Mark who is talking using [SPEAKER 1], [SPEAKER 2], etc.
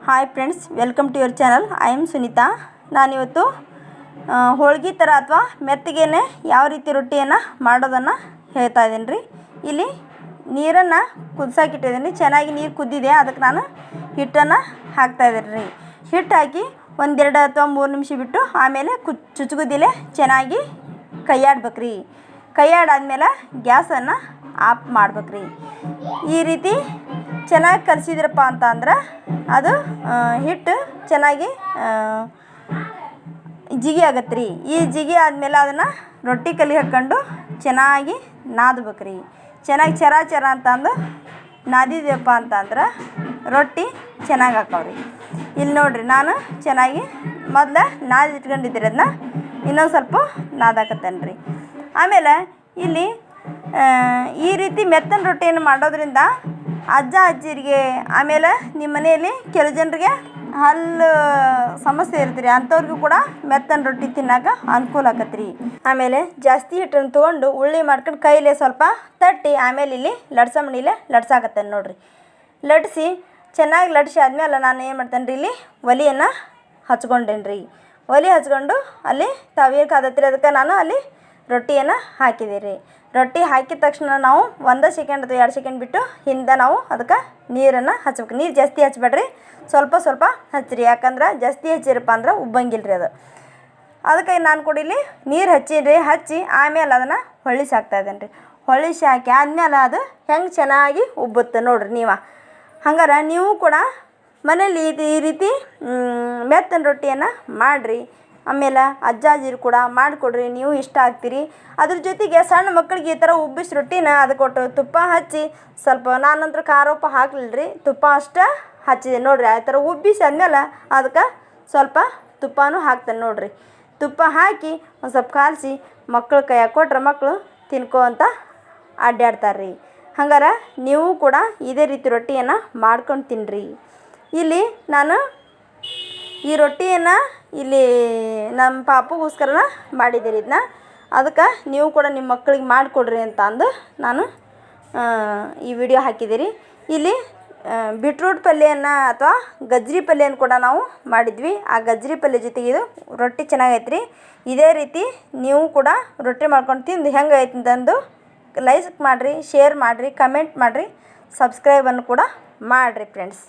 [SPEAKER 1] Hi friends, welcome to your channel. I am Sunita. ನಾನಿವತ್ತು ಹೋಳ್ಗೆ ಥರ ಅಥವಾ ಮೆತ್ತಗೇನೆ ಯಾವ ರೀತಿ ರೊಟ್ಟಿಯನ್ನು ಮಾಡೋದನ್ನು ಹೇಳ್ತಾ ಇದ್ದೀನಿ ರೀ. ಇಲ್ಲಿ ನೀರನ್ನು ಕುದಿಸಾಕಿಟ್ಟಿದ್ದೀನಿ. ಚೆನ್ನಾಗಿ ನೀರು ಕುದ್ದಿದೆ, ಅದಕ್ಕೆ ನಾನು ಹಿಟ್ಟನ್ನು ಹಾಕ್ತಾಯಿದ್ದೀನಿ ರೀ. ಹಿಟ್ಟು ಹಾಕಿ 1-2 ಅಥವಾ 3 ನಿಮಿಷ ಬಿಟ್ಟು ಆಮೇಲೆ ಚುಚ್ಚುಗುದಿಲೆ ಚೆನ್ನಾಗಿ ಕೈಯಾಡ್ಬೇಕು ರೀ. ಕೈಯಾಡಾದ್ಮೇಲೆ ಗ್ಯಾಸನ್ನು ಆಫ್ ಮಾಡ್ಬೇಕು ರೀ. ಈ ರೀತಿ ಚೆನ್ನಾಗಿ ಕಲಸಿದ್ರಪ್ಪ ಅಂತಂದ್ರೆ ಅದು ಹಿಟ್ಟು ಚೆನ್ನಾಗಿ ಜಿಗಿ ಆಗತ್ತೆ ರೀ. ಈ ಜಿಗಿ ಆದಮೇಲೆ ಅದನ್ನು ರೊಟ್ಟಿ ಕಲ್ಲಿಗೆ ಹಾಕ್ಕೊಂಡು ಚೆನ್ನಾಗಿ ನಾದ್ಬೇಕು ರೀ. ಚೆನ್ನಾಗಿ ಚರ ಅಂತಂದು ನಾದಿದ್ಯಪ್ಪ ಅಂತಂದ್ರೆ ರೊಟ್ಟಿ ಚೆನ್ನಾಗಿ ಹಾಕವ್ರಿ. ಇಲ್ಲಿ ನೋಡಿರಿ, ನಾನು ಚೆನ್ನಾಗಿ ಮೊದಲು ನಾದಿಟ್ಕೊಂಡಿದ್ದೀರಿ. ಅದನ್ನ ಇನ್ನೊಂದು ಸ್ವಲ್ಪ ನಾದಾಕತ್ತೇನೆ ರೀ. ಆಮೇಲೆ ಇಲ್ಲಿ ಈ ರೀತಿ ಮೆತ್ತನ ರೊಟ್ಟಿಯನ್ನು ಮಾಡೋದ್ರಿಂದ ಅಜ್ಜ ಅಜ್ಜಿರಿಗೆ, ಆಮೇಲೆ ನಿಮ್ಮ ಮನೆಯಲ್ಲಿ ಕೆಲವು ಜನರಿಗೆ ಹಲ್ಲು ಸಮಸ್ಯೆ ಇರ್ತೀರಿ, ಅಂಥವ್ರಿಗೂ ಕೂಡ ಮೆತ್ತನ ರೊಟ್ಟಿ ತಿನ್ನೋಕೆ ಅನುಕೂಲ ಆಕತ್ತೆ ರೀ. ಆಮೇಲೆ ಜಾಸ್ತಿ ಹಿಟ್ಟನ್ನು ತೊಗೊಂಡು ಉಳ್ಳಿ ಮಾಡ್ಕೊಂಡು ಕೈಲೇ ಸ್ವಲ್ಪ ತಟ್ಟಿ ಆಮೇಲೆ ಇಲ್ಲಿ ಲಡ್ಸಮಣಿಲೆ ಲಡ್ಸಾಕತ್ತೇನೆ ನೋಡಿರಿ. ಲಡ್ಸಿ ಚೆನ್ನಾಗಿ ಲಡ್ಸಿ ಆದಮೇಲೆ ನಾನು ಏನು ಮಾಡ್ತೇನೆ ರೀ, ಇಲ್ಲಿ ಒಲೆಯನ್ನು ಹಚ್ಕೊಂಡೇನಿ ರೀ. ಒಲೆ ಹಚ್ಕೊಂಡು ಅಲ್ಲಿ ತವೀ ಕಾದತ್ರಿ, ಅದಕ್ಕೆ ನಾನು ಅಲ್ಲಿ ರೊಟ್ಟಿಯನ್ನು ಹಾಕಿದೆ ರೀ. ರೊಟ್ಟಿ ಹಾಕಿದ ತಕ್ಷಣ ನಾವು 1 ಸೆಕೆಂಡ್ ಅಥವಾ 2 ಸೆಕೆಂಡ್ ಬಿಟ್ಟು ಹಿಂದೆ ನಾವು ಅದಕ್ಕೆ ನೀರನ್ನು ಹಚ್ಬೇಕು. ನೀರು ಜಾಸ್ತಿ ಹಚ್ಬೇಡ್ರಿ, ಸ್ವಲ್ಪ ಹಚ್ಚಿರಿ. ಯಾಕಂದ್ರೆ ಜಾಸ್ತಿ ಹಚ್ಚಿರಪ್ಪ ಅಂದ್ರೆ ಉಬ್ಬಂಗಿಲ್ಲ ರೀ ಅದು. ಅದಕ್ಕೆ ನಾನು ಕೂಡ ಇಲ್ಲಿ ನೀರು ಹಚ್ಚಿ ಆಮೇಲೆ ಅದನ್ನು ಹೊಳ್ಳಿಸಿ ಹಾಕ್ತಾಯಿದ್ದೇನೆ ರೀ. ಹೊಳ್ಳಿಸಿ ಹಾಕಿ ಆದಮೇಲೆ ಅದು ಹೆಂಗೆ ಚೆನ್ನಾಗಿ ಉಬ್ಬುತ್ತೆ ನೋಡಿರಿ. ಹಂಗಾರೆ ನೀವು ಕೂಡ ಮನೇಲಿ ಈ ರೀತಿ ಮೆತ್ತನ ರೊಟ್ಟಿಯನ್ನು ಮಾಡಿರಿ. ಆಮೇಲೆ ಅಜ್ಜಾಜಿರು ಕೂಡ ಮಾಡಿಕೊಡ್ರಿ, ನೀವು ಇಷ್ಟ ಆಗ್ತೀರಿ. ಅದ್ರ ಜೊತೆಗೆ ಸಣ್ಣ ಮಕ್ಕಳಿಗೆ ಈ ಥರ ಉಬ್ಬಿಸಿ ರೊಟ್ಟಿನ ಅದಕ್ಕೆ ಕೊಟ್ಟು ತುಪ್ಪ ಹಚ್ಚಿ, ಸ್ವಲ್ಪ ನಾನಂತರ ಖಾರ ಉಪ್ಪು ಹಾಕ್ಲಿಲ್ಲ ರೀ, ತುಪ್ಪ ಅಷ್ಟೇ ಹಚ್ಚಿದೆ ನೋಡಿರಿ. ಆ ಥರ ಉಬ್ಬಿಸಿ ಆದಮೇಲೆ ಅದಕ್ಕೆ ಸ್ವಲ್ಪ ತುಪ್ಪನೂ ಹಾಕ್ತೇನೆ ನೋಡಿರಿ. ತುಪ್ಪ ಹಾಕಿ ಒಂದು ಸ್ವಲ್ಪ ಕಾಲಿಸಿ ಮಕ್ಕಳು ಕೈಯಾಗ ಕೊಟ್ರೆ ಮಕ್ಕಳು ತಿನ್ಕೋ ಅಂತ ಅಡ್ಡಾಡ್ತಾರೆ ರೀ. ಹಂಗಾರೆ ನೀವು ಕೂಡ ಇದೇ ರೀತಿ ರೊಟ್ಟಿಯನ್ನು ಮಾಡ್ಕೊಂಡು ತಿನ್ನಿರಿ. ಇಲ್ಲಿ ನಾನು ಈ ರೊಟ್ಟಿಯನ್ನು ಇಲ್ಲಿ ನಮ್ಮ ಪಾಪುಗೋಸ್ಕರ ಮಾಡಿದ್ದೀರಿ. ಇದನ್ನ ಅದಕ್ಕೆ ನೀವು ಕೂಡ ನಿಮ್ಮ ಮಕ್ಕಳಿಗೆ ಮಾಡಿಕೊಡ್ರಿ ಅಂತ ಅಂದು ನಾನು ಈ ವಿಡಿಯೋ ಹಾಕಿದ್ದೀರಿ. ಇಲ್ಲಿ ಬೀಟ್ರೂಟ್ ಪಲ್ಯವನ್ನು ಅಥವಾ ಗಜ್ಜರಿ ಪಲ್ಯನ ಕೂಡ ನಾವು ಮಾಡಿದ್ವಿ. ಆ ಗಜ್ಜರಿ ಪಲ್ಯ ಜೊತೆಗೆ ಇದು ರೊಟ್ಟಿ ಚೆನ್ನಾಗೈತೆ ರೀ. ಇದೇ ರೀತಿ ನೀವು ಕೂಡ ರೊಟ್ಟಿ ಮಾಡ್ಕೊಂಡು ತಿಂದು ಹೆಂಗೈತೆ ಅಂತಂದು ಲೈಕ್ ಮಾಡಿರಿ, ಶೇರ್ ಮಾಡಿರಿ, ಕಮೆಂಟ್ ಮಾಡಿರಿ, ಸಬ್ಸ್ಕ್ರೈಬನ್ನು ಕೂಡ ಮಾಡಿರಿ ಫ್ರೆಂಡ್ಸ್.